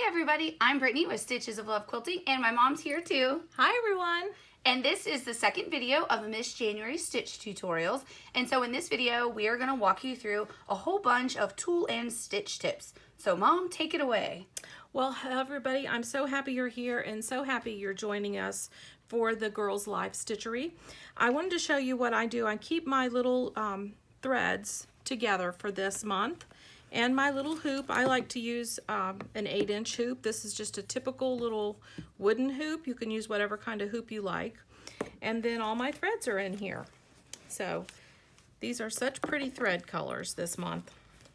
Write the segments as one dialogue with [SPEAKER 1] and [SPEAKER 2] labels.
[SPEAKER 1] everybody, I'm Brittany with Stitches of Love Quilting, and my mom's here too.
[SPEAKER 2] Hi everyone.
[SPEAKER 1] And this is the second video of Miss January Stitch tutorials. And so in this video, we are going to walk you through a whole bunch of tool and stitch tips. So Mom, take it away.
[SPEAKER 2] Well, everybody, I'm so happy you're here and so happy you're joining us for the Girls Live Stitchery. I wanted to show you what I do. I keep my little threads together for this month. And my little hoop, I like to use an 8-inch hoop. This is just a typical little wooden hoop. You can use whatever kind of hoop you like. And then all my threads are in here. So these are such pretty thread colors this month.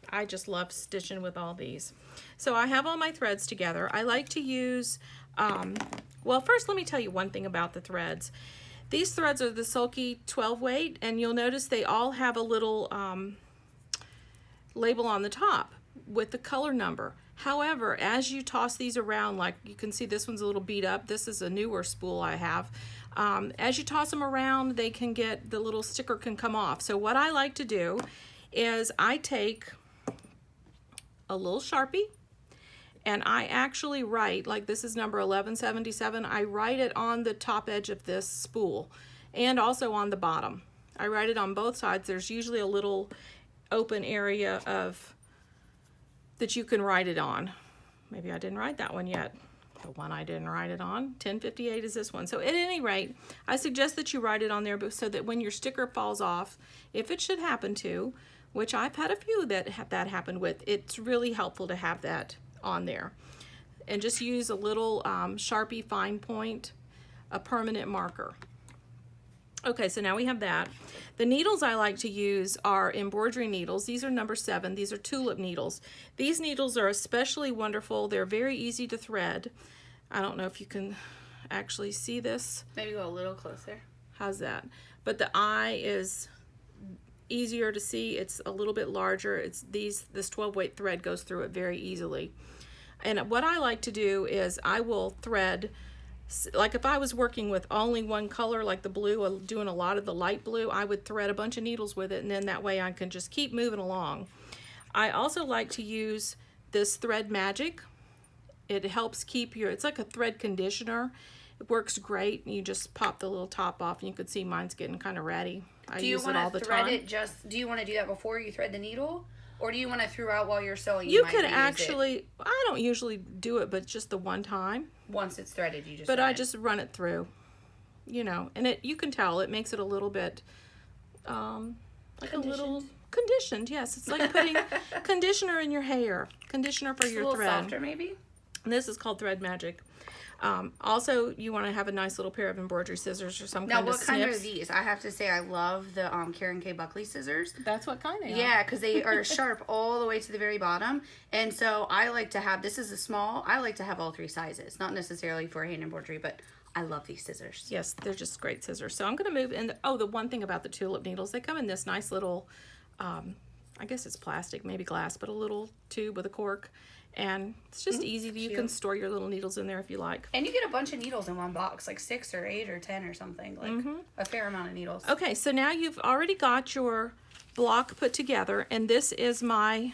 [SPEAKER 2] I just love stitching with all these. So I have all my threads together. I like to use, well, first let me tell you one thing about the threads. These threads are the Sulky 12 weight, and you'll notice they all have a little label on the top with the color number. However, as you toss these around, like you can see this one's a little beat up. This is a newer spool I have. As you toss them around, they can get, the little sticker can come off. So what I like to do is I take a little Sharpie and I actually write, like this is number 1177, I write it on the top edge of this spool and also on the bottom. I write it on both sides. There's usually a little open area of that you can write it on. Maybe I didn't write that one yet. The one I didn't write it on, 1058 is this one. So at any rate, I suggest that you write it on there so that when your sticker falls off, if it should happen to, which I've had a few that happened with, it's really helpful to have that on there. And just use a little Sharpie fine point, a permanent marker. Okay, so now we have that. The needles I like to use are embroidery needles. These are number 7. These are tulip needles. These needles are especially wonderful. They're very easy to thread. I don't know if you can actually see this.
[SPEAKER 1] Maybe go a little closer.
[SPEAKER 2] How's that? But the eye is easier to see. It's a little bit larger. It's this 12 weight thread goes through it very easily. And what I like to do is I will thread, like if I was working with only one color, like the blue, doing a lot of the light blue, I would thread a bunch of needles with it, and then that way I can just keep moving along. I also like to use this Thread Magic. It helps keep your, it's like a thread conditioner. It works great. You just pop the little top off, and you can see mine's getting kind of ratty. I use it all the time.
[SPEAKER 1] Do you want to thread it just, do you want to do that before you thread the needle? Or do you want to throughout while you're sewing?
[SPEAKER 2] You could actually, I don't usually do it, but just the one time.
[SPEAKER 1] Once it's threaded, you just
[SPEAKER 2] But I just run it through, you know, and you can tell it makes it a little bit, like a little conditioned. Yes, it's like putting conditioner in your hair, conditioner for your thread.
[SPEAKER 1] A little softer, maybe.
[SPEAKER 2] And this is called Thread Magic. Also, you want to have a nice little pair of embroidery scissors or some kind of snips.
[SPEAKER 1] Now, what kind are these? I have to say, I love the Karen K. Buckley scissors.
[SPEAKER 2] That's what kind they are.
[SPEAKER 1] Yeah, because they are sharp all the way to the very bottom. And so I like to have, this is a small, I like to have all 3 sizes. Not necessarily for hand embroidery, but I love these scissors.
[SPEAKER 2] Yes, they're just great scissors. So I'm going to move in. Oh, the one thing about the tulip needles, they come in this nice little, I guess it's plastic, maybe glass, but a little tube with a cork. And it's just easy. You can store your little needles in there if you like.
[SPEAKER 1] And you get a bunch of needles in one box, like 6 or 8 or 10 or something, like a fair amount of needles.
[SPEAKER 2] Okay, so now you've already got your block put together, and this is my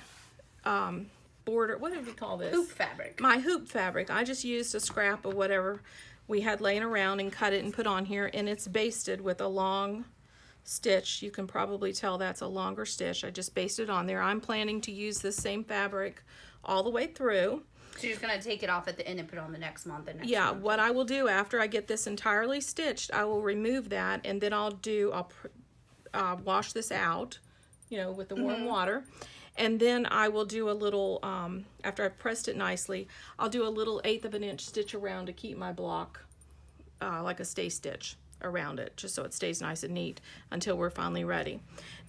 [SPEAKER 2] border. What did we call this?
[SPEAKER 1] Hoop fabric.
[SPEAKER 2] My hoop fabric. I just used a scrap of whatever we had laying around and cut it and put on here, and it's basted with a long stitch. You can probably tell that's a longer stitch. I just basted on there. I'm planning to use this same fabric all the way through.
[SPEAKER 1] So you're just going to take it off at the end and put it on the next month and next
[SPEAKER 2] Yeah,
[SPEAKER 1] month.
[SPEAKER 2] what I will do after I get this entirely stitched, I will remove that, and then I'll wash this out, you know, with the warm water. And then I will do a little, after I've pressed it nicely, I'll do a little 1/8 of an inch stitch around to keep my block like a stay stitch around it, just so it stays nice and neat until we're finally ready.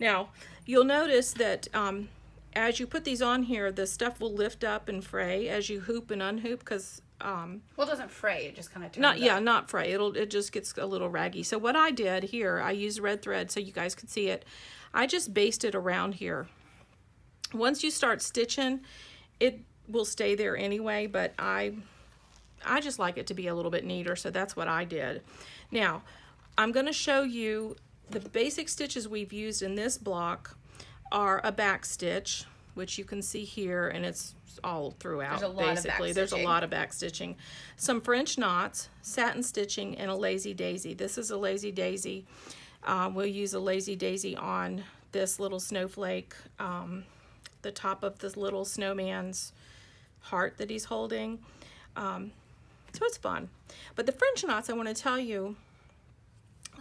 [SPEAKER 2] Now, you'll notice that as you put these on here, the stuff will lift up and fray as you hoop and unhoop, because
[SPEAKER 1] well, it doesn't fray, it just kind of turns up.
[SPEAKER 2] Not fray. It just gets a little raggy. So what I did here, I used red thread so you guys could see it. I just basted around here. Once you start stitching, it will stay there anyway, but I just like it to be a little bit neater, so that's what I did. Now, I'm going to show you the basic stitches we've used in this block are a back stitch, which you can see here, and it's all throughout.
[SPEAKER 1] There's a lot
[SPEAKER 2] basically.
[SPEAKER 1] of
[SPEAKER 2] There's a lot of back stitching. Some French knots, satin stitching, and a lazy daisy. This is a lazy daisy. We'll use a lazy daisy on this little snowflake, the top of this little snowman's heart that he's holding. So it's fun. But the French knots, I want to tell you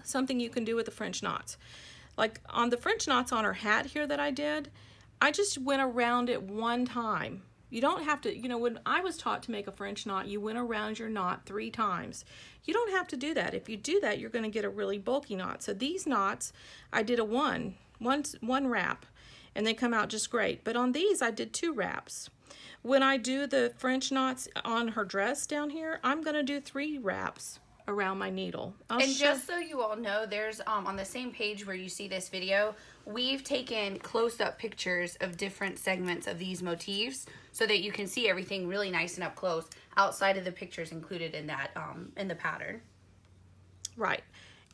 [SPEAKER 2] something you can do with the French knots. Like on the French knots on her hat here that I did, I just went around it one time. You don't have to, you know, when I was taught to make a French knot, you went around your knot 3 times. You don't have to do that. If you do that, you're going to get a really bulky knot. So these knots, I did a one wrap, and they come out just great. But on these, I did 2 wraps. When I do the French knots on her dress down here, I'm going to do 3 wraps around my needle.
[SPEAKER 1] Just so you all know, there's on the same page where you see this video, we've taken close-up pictures of different segments of these motifs so that you can see everything really nice and up close outside of the pictures included in that in the pattern.
[SPEAKER 2] Right.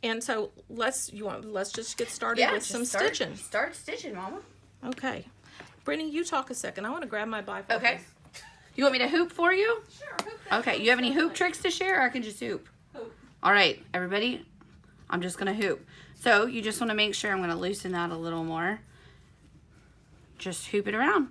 [SPEAKER 2] And so let's just get started with some stitching.
[SPEAKER 1] Start stitching, Mama.
[SPEAKER 2] Okay. Brittany, you talk a second. I want to grab my bifocals.
[SPEAKER 1] Okay. You want me to hoop for you?
[SPEAKER 3] Sure. Hoop that.
[SPEAKER 1] Okay. You have any hoop tricks to share, or I can just hoop?
[SPEAKER 3] Hoop.
[SPEAKER 1] All right, everybody. I'm just going to hoop. So you just want to make sure, I'm going to loosen that a little more. Just hoop it around.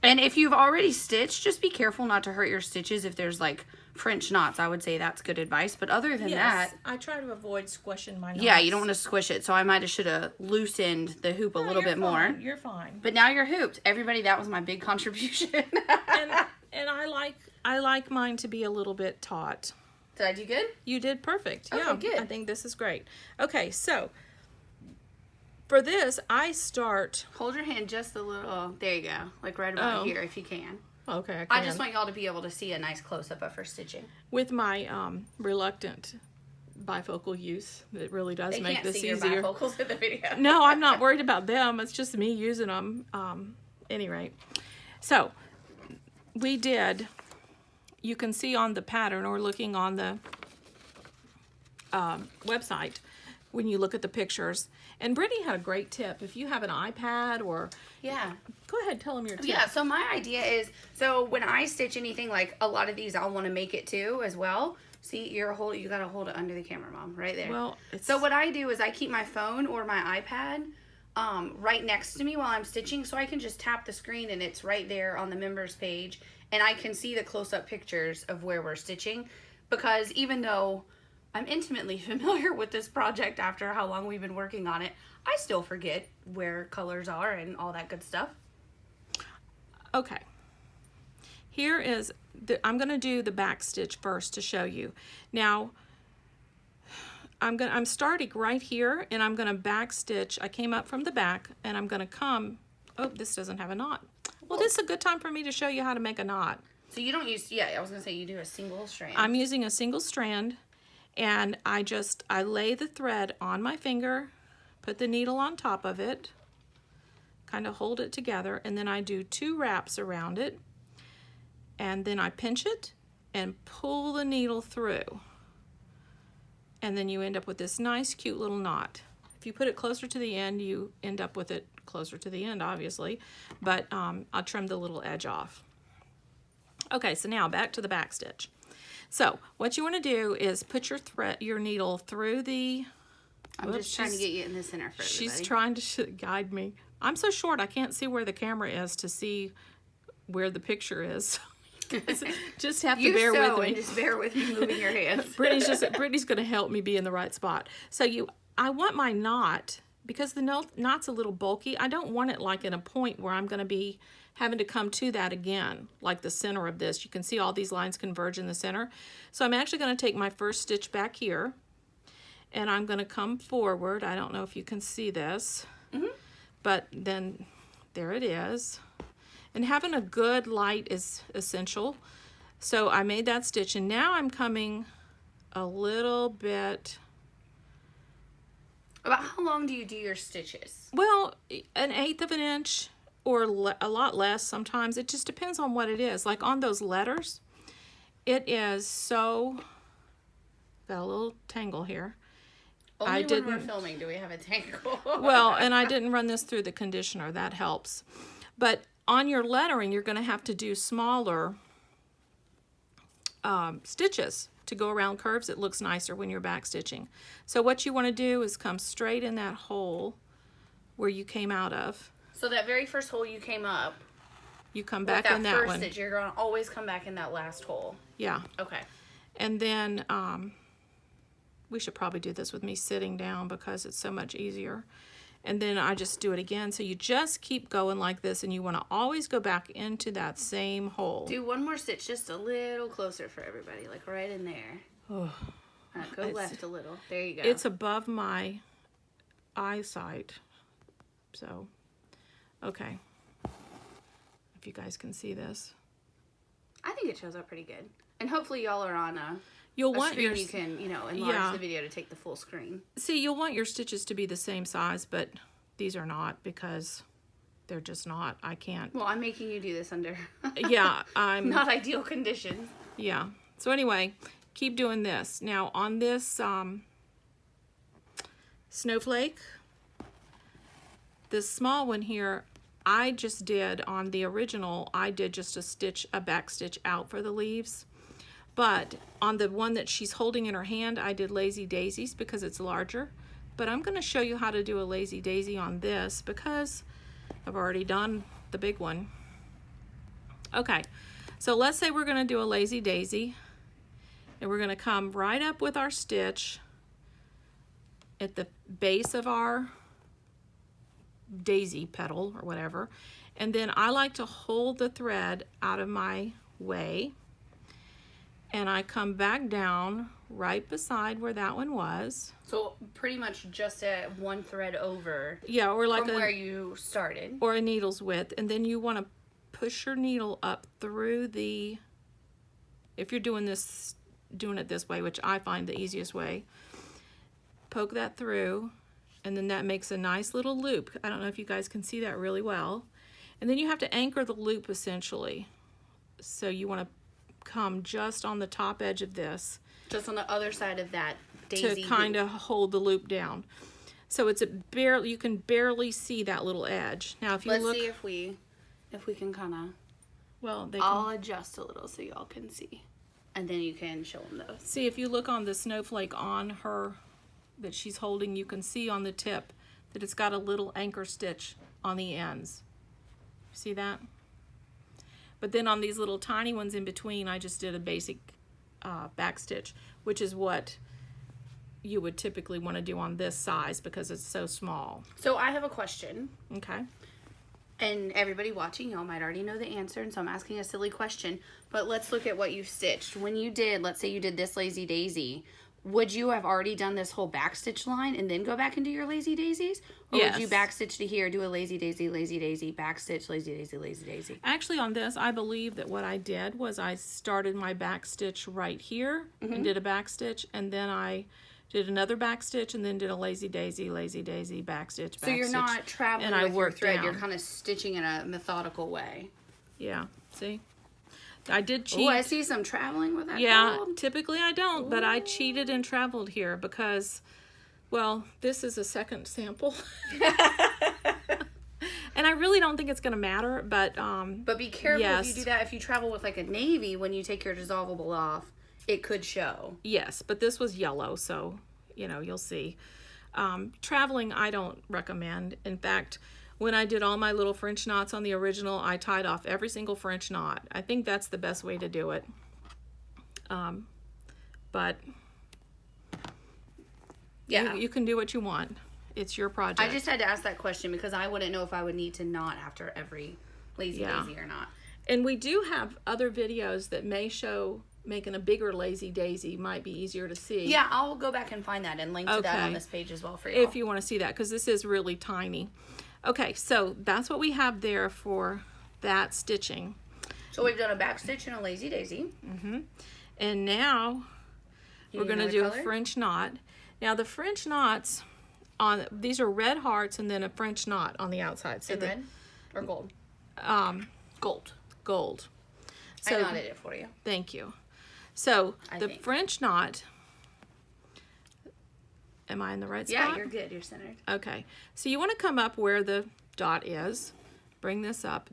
[SPEAKER 1] And if you've already stitched, just be careful not to hurt your stitches if there's like French knots. I would say that's good advice. But other than that,
[SPEAKER 2] I try to avoid squishing my knots.
[SPEAKER 1] yeah, you don't want to squish it. So I should have loosened the hoop a little bit more.
[SPEAKER 2] You're fine.
[SPEAKER 1] But now you're hooped. Everybody, that was my big contribution.
[SPEAKER 2] and I like mine to be a little bit taut.
[SPEAKER 1] Did I do good?
[SPEAKER 2] You did perfect.
[SPEAKER 1] Okay,
[SPEAKER 2] Yeah,
[SPEAKER 1] good.
[SPEAKER 2] I think this is great. Okay, so for this, I start.
[SPEAKER 1] Hold your hand just a little. There you go. Like right about here if you can.
[SPEAKER 2] Okay, I can.
[SPEAKER 1] I just want y'all to be able to see a nice close-up of her stitching.
[SPEAKER 2] With my reluctant bifocal use, it really does make this easier.
[SPEAKER 1] They can't see your bifocals in the video.
[SPEAKER 2] No, I'm not worried about them. It's just me using them. Any rate, so we did. You can see on the pattern or looking on the website when you look at the pictures. And Brittany had a great tip. If you have an iPad or...
[SPEAKER 1] Yeah.
[SPEAKER 2] Go ahead, tell them your tip.
[SPEAKER 1] Yeah, so my idea is, so when I stitch anything, like a lot of these, I'll want to make it too as well. See, you got to hold it under the camera, Mom, right there.
[SPEAKER 2] Well,
[SPEAKER 1] so what I do is I keep my phone or my iPad right next to me while I'm stitching, so I can just tap the screen and it's right there on the members page, and I can see the close-up pictures of where we're stitching, because even though I'm intimately familiar with this project after how long we've been working on it, I still forget where colors are and all that good stuff.
[SPEAKER 2] Okay. Here is, I'm going to do the back stitch first to show you. Now, I'm starting right here, and I'm going to back stitch. I came up from the back, and I'm going to come, oh, this doesn't have a knot. Well, this is a good time for me to show you how to make a knot.
[SPEAKER 1] So you don't use, yeah, I was going to say you do a single strand.
[SPEAKER 2] I'm using a single strand, and I lay the thread on my finger, put the needle on top of it, kind of hold it together, and then I do 2 wraps around it, and then I pinch it and pull the needle through. And then you end up with this nice, cute little knot. If you put it closer to the end, you end up with it closer to the end, obviously, but I'll trim the little edge off. Okay, so now back to the back stitch. So what you want to do is put your needle through the...
[SPEAKER 1] I'm just trying to get you in the center for everybody.
[SPEAKER 2] She's trying to guide me. I'm so short, I can't see where the camera is to see where the picture is. Just have to bear with me.
[SPEAKER 1] And just bear with me moving your hands.
[SPEAKER 2] Brittany's going to help me be in the right spot. So I want my knot, because the knot's a little bulky, I don't want it like in a point where I'm going to be having to come to that again, like the center of this. You can see all these lines converge in the center. So I'm actually going to take my first stitch back here, and I'm going to come forward. I don't know if you can see this, but then there it is. And having a good light is essential. So I made that stitch, and now I'm coming a little bit...
[SPEAKER 1] About how long do you do your stitches?
[SPEAKER 2] Well, 1/8 of an inch or a lot less sometimes. It just depends on what it is. Like on those letters, it is so... Got a little tangle here.
[SPEAKER 1] Only when we're filming do we have a tangle.
[SPEAKER 2] Well, and I didn't run this through the conditioner. That helps. But on your lettering, you're going to have to do smaller stitches to go around curves. It looks nicer when you're back stitching. So what you want to do is come straight in that hole where you came out of.
[SPEAKER 1] So that very first hole you came up,
[SPEAKER 2] you come back in that one.
[SPEAKER 1] Stitch, you're going to always come back in that last hole.
[SPEAKER 2] Yeah.
[SPEAKER 1] Okay.
[SPEAKER 2] And then we should probably do this with me sitting down because it's so much easier. And then I just do it again. So you just keep going like this, and you want to always go back into that same hole.
[SPEAKER 1] Do one more stitch just a little closer for everybody, like right in there.
[SPEAKER 2] Oh,
[SPEAKER 1] go left a little. There you go.
[SPEAKER 2] It's above my eyesight. So, okay. If you guys can see this.
[SPEAKER 1] I think it shows up pretty good. And hopefully y'all are on a
[SPEAKER 2] want
[SPEAKER 1] screen you can, enlarge the video to take the full screen.
[SPEAKER 2] See, you'll want your stitches to be the same size, but these are not because they're just not. I can't.
[SPEAKER 1] Well, I'm making you do this under
[SPEAKER 2] I'm
[SPEAKER 1] not ideal conditions.
[SPEAKER 2] Yeah. So anyway, keep doing this. Now on this snowflake, this small one here, I just did on the original, I did just a back stitch out for the leaves. But on the one that she's holding in her hand, I did lazy daisies because it's larger. But I'm going to show you how to do a lazy daisy on this because I've already done the big one. Okay, so let's say we're going to do a lazy daisy. And we're going to come right up with our stitch at the base of our daisy petal or whatever. And then I like to hold the thread out of my way. And I come back down right beside where that one was.
[SPEAKER 1] So pretty much just at one thread over.
[SPEAKER 2] Yeah, or like
[SPEAKER 1] from where you started.
[SPEAKER 2] Or a needle's width. And then you want to push your needle up through the, if you're doing it this way, which I find the easiest way, poke that through, and then that makes a nice little loop. I don't know if you guys can see that really well. And then you have to anchor the loop essentially. So you want to come just on the top edge of this,
[SPEAKER 1] just on the other side of that daisy,
[SPEAKER 2] to kind of hold the loop down. So it's you can barely see that little edge. Now if you
[SPEAKER 1] let's
[SPEAKER 2] look,
[SPEAKER 1] see if we can kind of,
[SPEAKER 2] well,
[SPEAKER 1] I'll adjust a little so y'all can see, and then you can show them those.
[SPEAKER 2] See, if you look on the snowflake on her that she's holding, you can see on the tip that it's got a little anchor stitch on the ends. See that? But then on these little tiny ones in between, I just did a basic back stitch, which is what you would typically want to do on this size because it's so small.
[SPEAKER 1] So I have a question.
[SPEAKER 2] Okay.
[SPEAKER 1] And everybody watching, y'all might already know the answer, and so I'm asking a silly question. But let's look at what you stitched. When you did, let's say you did this lazy daisy, would you have already done this whole back stitch line and then go back and do your lazy daisies? Or
[SPEAKER 2] yes.
[SPEAKER 1] Would you back stitch to here, do a lazy daisy, back stitch, lazy daisy?
[SPEAKER 2] Actually on this, I believe that what I did was I started my back stitch right here and did a back stitch, and then I did another back stitch and then did a lazy daisy, back stitch,
[SPEAKER 1] So you're not traveling with your thread,
[SPEAKER 2] down.
[SPEAKER 1] You're kind of stitching in a methodical way.
[SPEAKER 2] Yeah, see? I did cheat.
[SPEAKER 1] Oh, I see some traveling with that.
[SPEAKER 2] Yeah,
[SPEAKER 1] gold.
[SPEAKER 2] typically I don't, but I cheated and traveled here because, well, this is a second sample. And I really don't think it's going to matter, but
[SPEAKER 1] be careful
[SPEAKER 2] yes.
[SPEAKER 1] if you do that. If you travel with like a navy, when you take your dissolvable off, it could show.
[SPEAKER 2] Yes, but this was yellow, so, you'll see. Traveling, I don't recommend. In fact, when I did all my little French knots on the original, I tied off every single French knot. I think that's the best way to do it. But
[SPEAKER 1] yeah,
[SPEAKER 2] you can do what you want. It's your project.
[SPEAKER 1] I just had to ask that question because I wouldn't know if I would need to knot after every lazy daisy or not.
[SPEAKER 2] And we do have other videos that may show making a bigger lazy daisy. Might be easier to see.
[SPEAKER 1] Yeah, I'll go back and find that and link to that on this page as well for you.
[SPEAKER 2] If you want to see that, because this is really tiny. Okay, so that's what we have there for that stitching.
[SPEAKER 1] So we've done a back stitch and a lazy daisy.
[SPEAKER 2] And now we're going to do a French knot. Now the French knots, these are red hearts and then a French knot on the outside. So
[SPEAKER 1] red or gold? Gold.
[SPEAKER 2] Gold. So,
[SPEAKER 1] I knotted it for you.
[SPEAKER 2] Thank you. So the French knot, am I in the right spot?
[SPEAKER 1] Yeah, you're good. You're centered.
[SPEAKER 2] Okay. So you want to come up where the dot is, bring this up.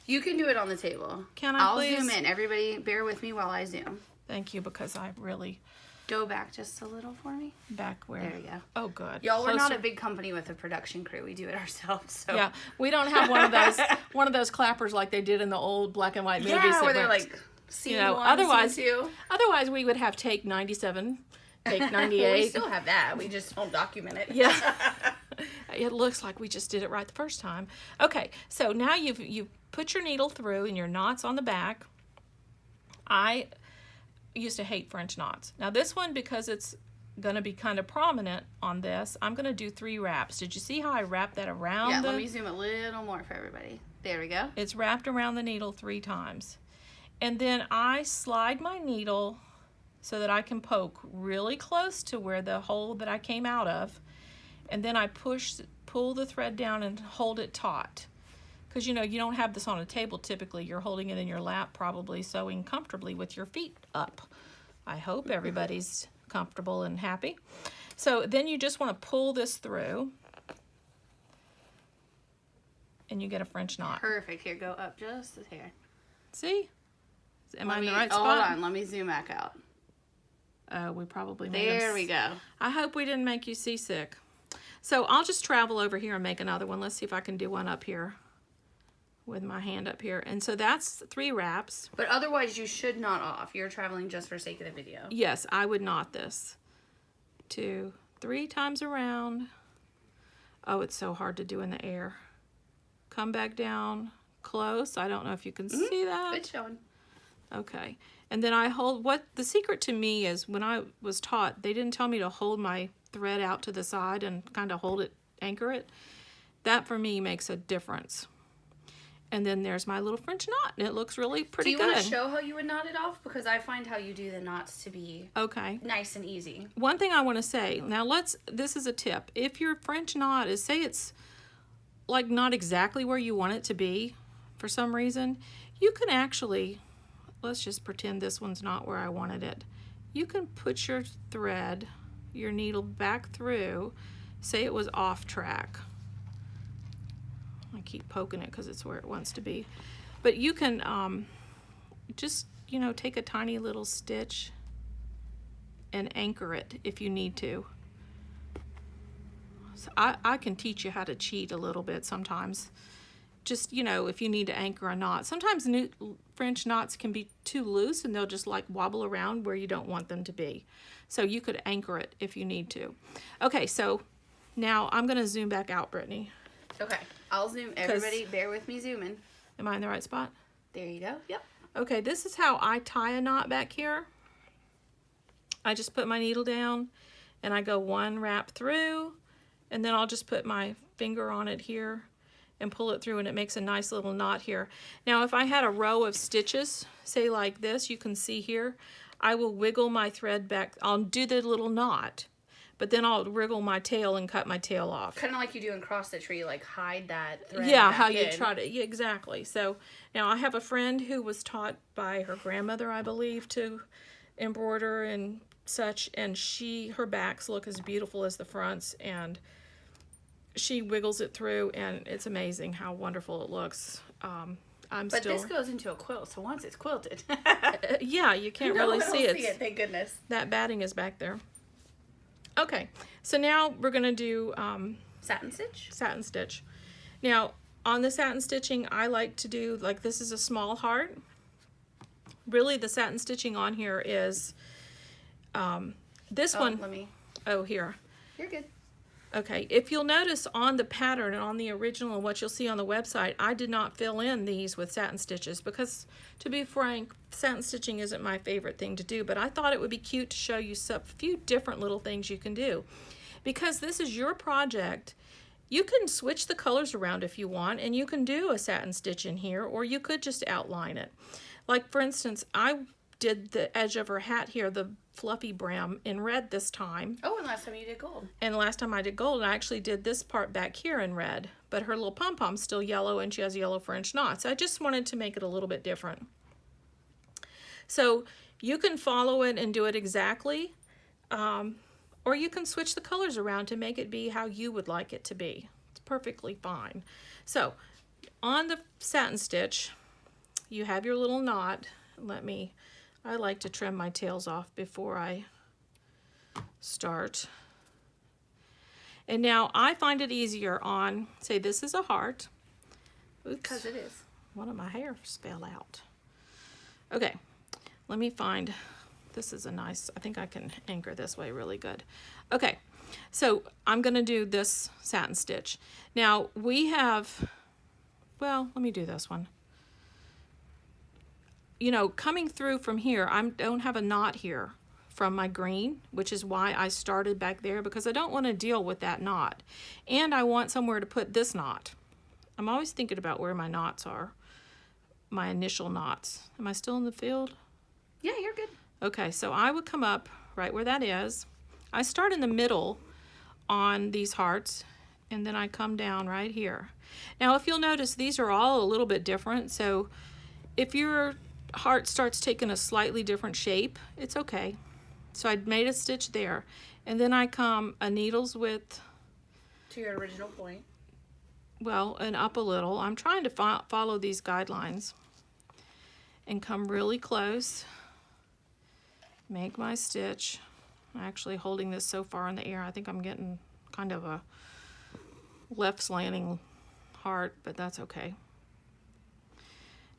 [SPEAKER 1] You can do it on the table.
[SPEAKER 2] Can
[SPEAKER 1] I'll
[SPEAKER 2] please?
[SPEAKER 1] zoom in. Everybody bear with me while I zoom.
[SPEAKER 2] Thank you, because I really...
[SPEAKER 1] Go back just a little for me.
[SPEAKER 2] Back where?
[SPEAKER 1] There you go.
[SPEAKER 2] Oh, good.
[SPEAKER 1] Y'all, we're not a big company with a production crew. We do it ourselves. So.
[SPEAKER 2] Yeah, we don't have one of those clappers like they did in the old black and white movies.
[SPEAKER 1] Yeah, where they're like, scene one,
[SPEAKER 2] otherwise,
[SPEAKER 1] scene two.
[SPEAKER 2] Otherwise we would have take 97, take 98.
[SPEAKER 1] Well, we still have that. We just don't document it.
[SPEAKER 2] Yeah. It looks like we just did it right the first time. Okay, so now you've put your needle through and your knot's on the back. I used to hate French knots. Now this one, because it's going to be kind of prominent on this, I'm going to do 3 wraps. Did you see how I wrapped that around?
[SPEAKER 1] Yeah, let me zoom a little more for everybody. There we go.
[SPEAKER 2] It's wrapped around the needle 3 times. And then I slide my needle so that I can poke really close to where the hole that I came out of. And then I pull the thread down and hold it taut. Because, you don't have this on a table typically. You're holding it in your lap, probably sewing comfortably with your feet up. I hope everybody's comfortable and happy. So then you just want to pull this through. And you get a French knot.
[SPEAKER 1] Perfect. Here, go up just a hair.
[SPEAKER 2] See? Am I in the right spot?
[SPEAKER 1] Hold on. Let me zoom back out.
[SPEAKER 2] We probably made
[SPEAKER 1] There we go.
[SPEAKER 2] I hope we didn't make you seasick. So I'll just travel over here and make another one. Let's see if I can do one up here with my hand up here. And so that's 3 wraps.
[SPEAKER 1] But otherwise, you should knot off. You're traveling just for sake of the video.
[SPEAKER 2] Yes, I would knot this. 2, 3 times around. Oh, it's so hard to do in the air. Come back down close. I don't know if you can see that.
[SPEAKER 1] Good showing.
[SPEAKER 2] Okay. And then I hold, the secret to me is when I was taught, they didn't tell me to hold my thread out to the side and kind of hold it, anchor it. That for me makes a difference. And then there's my little French knot, and it looks really pretty good.
[SPEAKER 1] Do you want to show how you would knot it off? Because I find how you do the knots to be nice and easy.
[SPEAKER 2] One thing I want to say, now this is a tip. If your French knot is, say it's like not exactly where you want it to be for some reason, you can actually, let's just pretend this one's not where I wanted it. You can put your thread, your needle back through, say it was off track. I keep poking it because it's where it wants to be. But you can just, take a tiny little stitch and anchor it if you need to. So I can teach you how to cheat a little bit sometimes. Just, if you need to anchor a knot. Sometimes French knots can be too loose and they'll just like wobble around where you don't want them to be. So you could anchor it if you need to. Okay, so now I'm going to zoom back out, Brittany.
[SPEAKER 1] Okay, I'll zoom. Everybody, bear with me zooming.
[SPEAKER 2] Am I in the right spot?
[SPEAKER 1] There you go. Yep.
[SPEAKER 2] Okay, this is how I tie a knot back here. I just put my needle down and I go 1 wrap through, and then I'll just put my finger on it here and pull it through, and it makes a nice little knot here. Now, if I had a row of stitches, say like this, you can see here, I will wiggle my thread back. I'll do the little knot, but then I'll wriggle my tail and cut my tail off.
[SPEAKER 1] Kind of like you do in cross stitch, where you like hide that thread.
[SPEAKER 2] Yeah,
[SPEAKER 1] back
[SPEAKER 2] how you
[SPEAKER 1] in.
[SPEAKER 2] try to, yeah, exactly. So now I have a friend who was taught by her grandmother, I believe, to embroider and such, and her backs look as beautiful as the fronts, and she wiggles it through, and it's amazing how wonderful it looks.
[SPEAKER 1] But this goes into a quilt, so once it's quilted.
[SPEAKER 2] Yeah, you can't really see it.
[SPEAKER 1] Thank goodness.
[SPEAKER 2] That batting is back there. Okay, so now we're going to do
[SPEAKER 1] Satin stitch?
[SPEAKER 2] Satin stitch. Now, on the satin stitching, I like to do, like this is a small heart. Really, the satin stitching on here is this one. Oh, here.
[SPEAKER 1] You're good.
[SPEAKER 2] Okay, if you'll notice on the pattern and on the original and what you'll see on the website, I did not fill in these with satin stitches because, to be frank, satin stitching isn't my favorite thing to do, but I thought it would be cute to show you a few different little things you can do. Because this is your project, you can switch the colors around if you want, and you can do a satin stitch in here, or you could just outline it. Like, for instance, I did the edge of her hat here, the fluffy brim, in red this time.
[SPEAKER 1] Oh, and last time you did gold.
[SPEAKER 2] And last time I did gold, I actually did this part back here in red, but her little pom-pom's still yellow, and she has yellow French knots. I just wanted to make it a little bit different. So you can follow it and do it exactly, or you can switch the colors around to make it be how you would like it to be. It's perfectly fine. So on the satin stitch, you have your little knot. I like to trim my tails off before I start. And now I find it easier on, say this is a heart. Oops.
[SPEAKER 1] Because it is.
[SPEAKER 2] One of my hairs fell out. Okay, let me find, this is a nice, I think I can anchor this way really good. Okay, so I'm gonna do this satin stitch. Now we have, well, let me do this one. You know, coming through from here, I don't have a knot here from my green, which is why I started back there, because I don't want to deal with that knot. And I want somewhere to put this knot. I'm always thinking about where my knots are, my initial knots. Am I still in the field?
[SPEAKER 1] Yeah, you're good.
[SPEAKER 2] Okay, so I would come up right where that is. I start in the middle on these hearts, and then I come down right here. Now, if you'll notice, these are all a little bit different, so if your heart starts taking a slightly different shape, it's okay. So I made a stitch there, and then I come a needle's width
[SPEAKER 1] to your original point.
[SPEAKER 2] Well, and up a little. I'm trying to follow these guidelines and come really close. Make my stitch. I'm actually holding this so far in the air. I think I'm getting kind of a left slanting heart, but that's okay.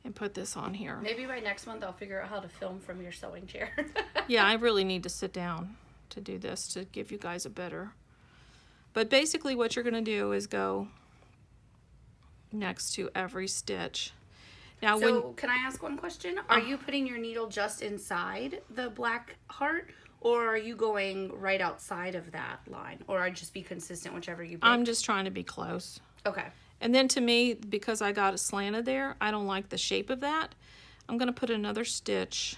[SPEAKER 2] And put this on here.
[SPEAKER 1] Maybe by next month I'll figure out how to film from your sewing chair.
[SPEAKER 2] Yeah, I really need to sit down to do this to give you guys a better. But basically what you're going to do is go next to every stitch. Now,
[SPEAKER 1] so can I ask one question? Are you putting your needle just inside the black heart, or are you going right outside of that line? Or I just be consistent whichever you pick?
[SPEAKER 2] I'm just trying to be close.
[SPEAKER 1] Okay.
[SPEAKER 2] And then to me, because I got it slanted there, I don't like the shape of that. I'm going to put another stitch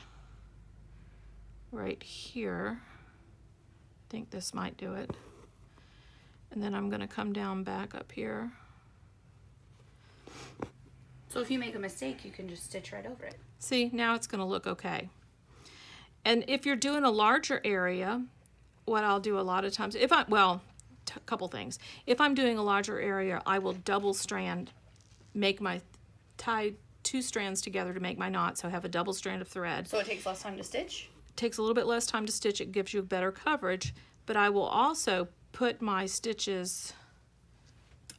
[SPEAKER 2] right here. I think this might do it. And then I'm going to come down back up here.
[SPEAKER 1] So if you make a mistake, you can just stitch right over it.
[SPEAKER 2] See, now it's going to look okay. And if you're doing a larger area, what I'll do a lot of times, a couple things. If I'm doing a larger area, I will double strand, tie 2 strands together to make my knot, so I have a double strand of thread.
[SPEAKER 1] So it takes less time to stitch?
[SPEAKER 2] It takes a little bit less time to stitch. It gives you better coverage, but I will also put my stitches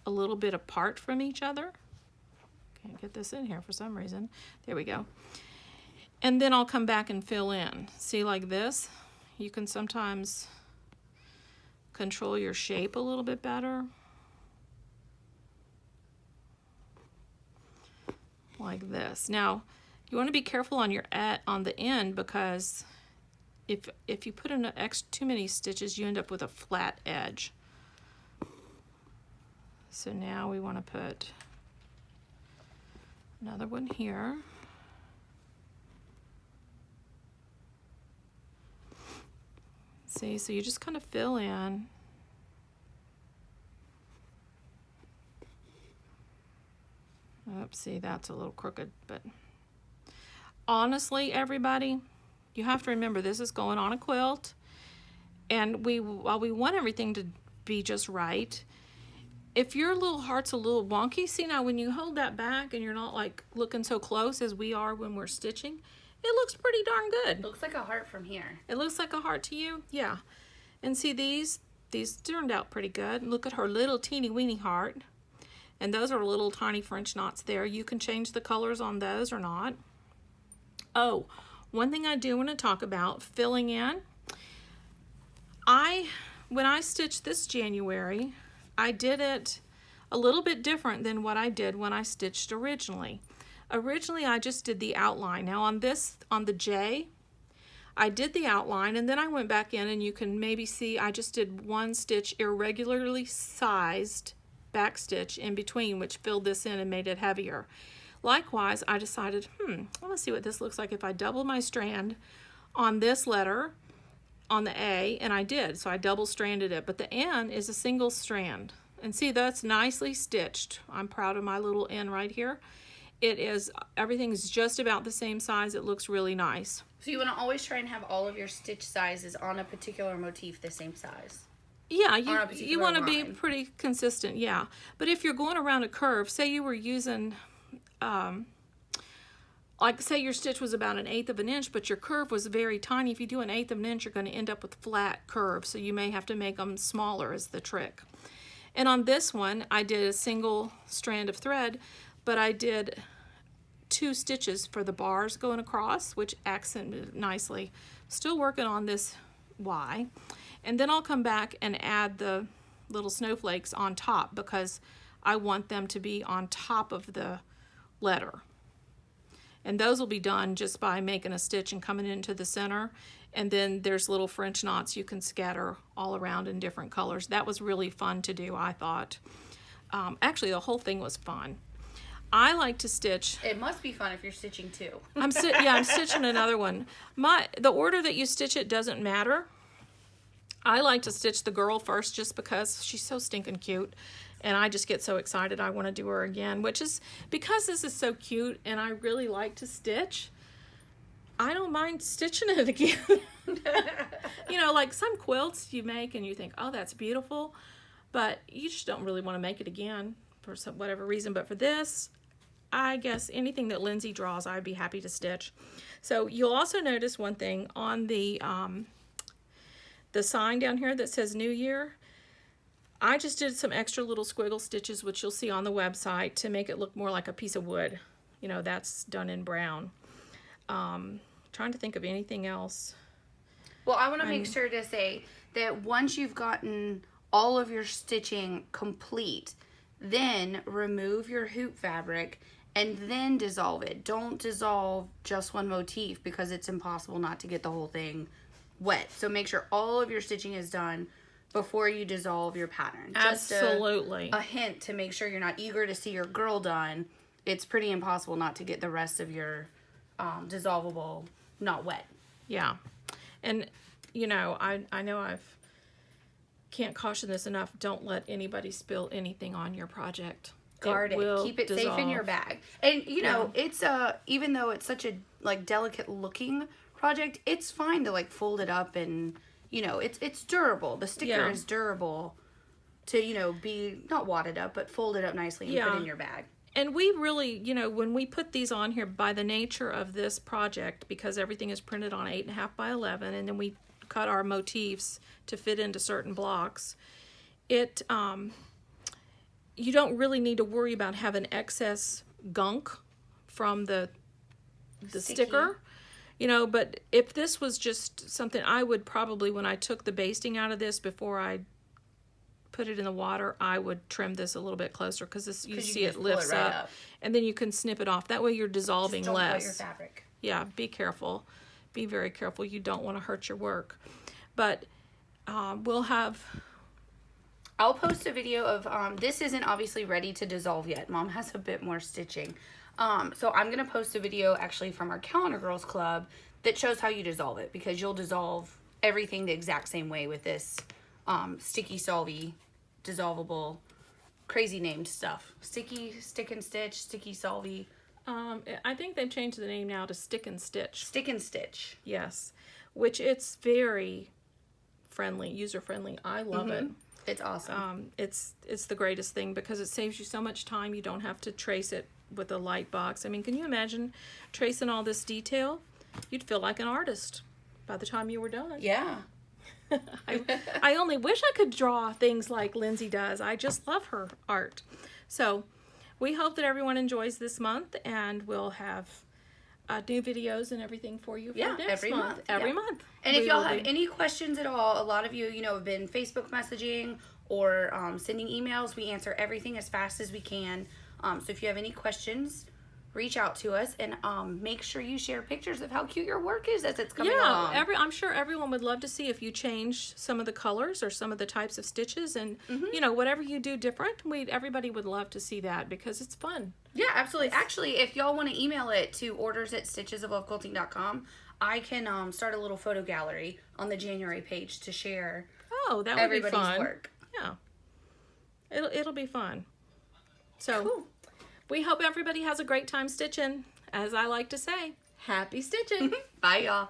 [SPEAKER 2] a little bit apart from each other. Can't get this in here for some reason. There we go. And then I'll come back and fill in. See, like this, you can sometimes control your shape a little bit better. Like this. Now, you want to be careful on the end, because if you put in too many stitches, you end up with a flat edge. So now we want to put another one here. See, so you just kind of fill in. Oops, see, that's a little crooked, but honestly, everybody, you have to remember this is going on a quilt, and while we want everything to be just right, if your little heart's a little wonky, see, now when you hold that back and you're not like looking so close as we are when we're stitching, it looks pretty darn good.
[SPEAKER 1] It looks like a heart from here.
[SPEAKER 2] It looks like a heart to you? Yeah. And see, these turned out pretty good. Look at her little teeny weeny heart. And those are little tiny French knots there. You can change the colors on those or not. Oh, one thing I do want to talk about, filling in. When I stitched this January, I did it a little bit different than what I did when I stitched originally. Originally, I just did the outline. Now on the J, I did the outline, and then I went back in, and you can maybe see I just did one stitch irregularly sized back stitch in between, which filled this in and made it heavier. Likewise, I decided, I want to see what this looks like if I double my strand on this letter on the A, and I did, so I double stranded it, but the N is a single strand. And see, that's nicely stitched. I'm proud of my little N right here. Everything's just about the same size. It looks really nice.
[SPEAKER 1] So you want to always try and have all of your stitch sizes on a particular motif the same size?
[SPEAKER 2] Yeah,
[SPEAKER 1] on a
[SPEAKER 2] you
[SPEAKER 1] particular
[SPEAKER 2] want to be
[SPEAKER 1] line.
[SPEAKER 2] pretty consistent, yeah. But if you're going around a curve, say you were using, like say your stitch was about 1/8 of an inch, but your curve was very tiny. If you do 1/8 of an inch, you're going to end up with flat curves. So you may have to make them smaller is the trick. And on this one, I did a single strand of thread, but I did 2 stitches for the bars going across, which accented it nicely. Still working on this Y. And then I'll come back and add the little snowflakes on top because I want them to be on top of the letter. And those will be done just by making a stitch and coming into the center. And then there's little French knots you can scatter all around in different colors. That was really fun to do, I thought. Actually, the whole thing was fun. I like to stitch.
[SPEAKER 1] It must be fun if you're stitching too.
[SPEAKER 2] I'm stitching another one. The order that you stitch it doesn't matter. I like to stitch the girl first just because she's so stinking cute. And I just get so excited I want to do her again, which is because this is so cute and I really like to stitch. I don't mind stitching it again. You know, like some quilts you make and you think, oh, that's beautiful, but you just don't really want to make it again for whatever reason. But for this, I guess anything that Lindsay draws, I'd be happy to stitch. So you'll also notice one thing on the sign down here that says New Year. I just did some extra little squiggle stitches, which you'll see on the website, to make it look more like a piece of wood. You know, that's done in brown. Trying to think of anything else.
[SPEAKER 1] Well, I want to make sure to say that once you've gotten all of your stitching complete, then remove your hoop fabric and then dissolve it. Don't dissolve just one motif because it's impossible not to get the whole thing wet. So make sure all of your stitching is done before you dissolve your pattern.
[SPEAKER 2] Absolutely.
[SPEAKER 1] Just a hint to make sure you're not eager to see your girl done. It's pretty impossible not to get the rest of your dissolvable not wet.
[SPEAKER 2] Yeah. And, you know, I know can't caution this enough. Don't let anybody spill anything on your project.
[SPEAKER 1] Guard it. Keep it safe in your bag. And, you know, it's even though it's such a, like, delicate looking project, it's fine to, like, fold it up and, you know, it's durable. The sticker is durable to, you know, be not wadded up, but folded up nicely and put in your bag.
[SPEAKER 2] And we really, you know, when we put these on here, by the nature of this project, because everything is printed on 8.5 by 11, and then we cut our motifs to fit into certain blocks, you don't really need to worry about having excess gunk from the sticker. You know, but if this was just something, I would probably, when I took the basting out of this before I put it in the water, I would trim this a little bit closer because you see it lifts up, and then you can snip it off. That way you're dissolving
[SPEAKER 1] just don't
[SPEAKER 2] less.
[SPEAKER 1] Wet your fabric.
[SPEAKER 2] Yeah, be careful. Be very careful. You don't want to hurt your work. But we'll have...
[SPEAKER 1] I'll post a video of, this isn't obviously ready to dissolve yet. Mom has a bit more stitching. So I'm going to post a video actually from our Calendar Girls Club that shows how you dissolve it, because you'll dissolve everything the exact same way with this sticky solvy dissolvable crazy named stuff. Stick and stitch, sticky solvy.
[SPEAKER 2] I think they've changed the name now to Stick and Stitch.
[SPEAKER 1] Stick and stitch.
[SPEAKER 2] Yes, which it's very friendly, user friendly. I love it.
[SPEAKER 1] It's awesome.
[SPEAKER 2] It's the greatest thing because it saves you so much time. You don't have to trace it with a light box. I mean, can you imagine tracing all this detail? You'd feel like an artist by the time you were done.
[SPEAKER 1] Yeah.
[SPEAKER 2] I only wish I could draw things like Lindsay does. I just love her art. So we hope that everyone enjoys this month, and we'll have new videos and everything for you for next month. Every month.
[SPEAKER 1] And if y'all have any questions at all, a lot of you, you know, have been Facebook messaging or sending emails. We answer everything as fast as we can. So if you have any questions, reach out to us, and make sure you share pictures of how cute your work is as it's coming along.
[SPEAKER 2] I'm sure everyone would love to see if you change some of the colors or some of the types of stitches, and you know, whatever you do different, everybody would love to see that because it's fun.
[SPEAKER 1] Yeah, absolutely. Actually, if y'all want to email it to orders@stitchesoflovequilting.com, I can start a little photo gallery on the January page to share.
[SPEAKER 2] Oh, that would be fun.
[SPEAKER 1] Everybody's work.
[SPEAKER 2] Yeah, it'll be fun. So.
[SPEAKER 1] Cool.
[SPEAKER 2] We hope everybody has a great time stitching. As I like to say, happy stitching.
[SPEAKER 1] Bye, y'all.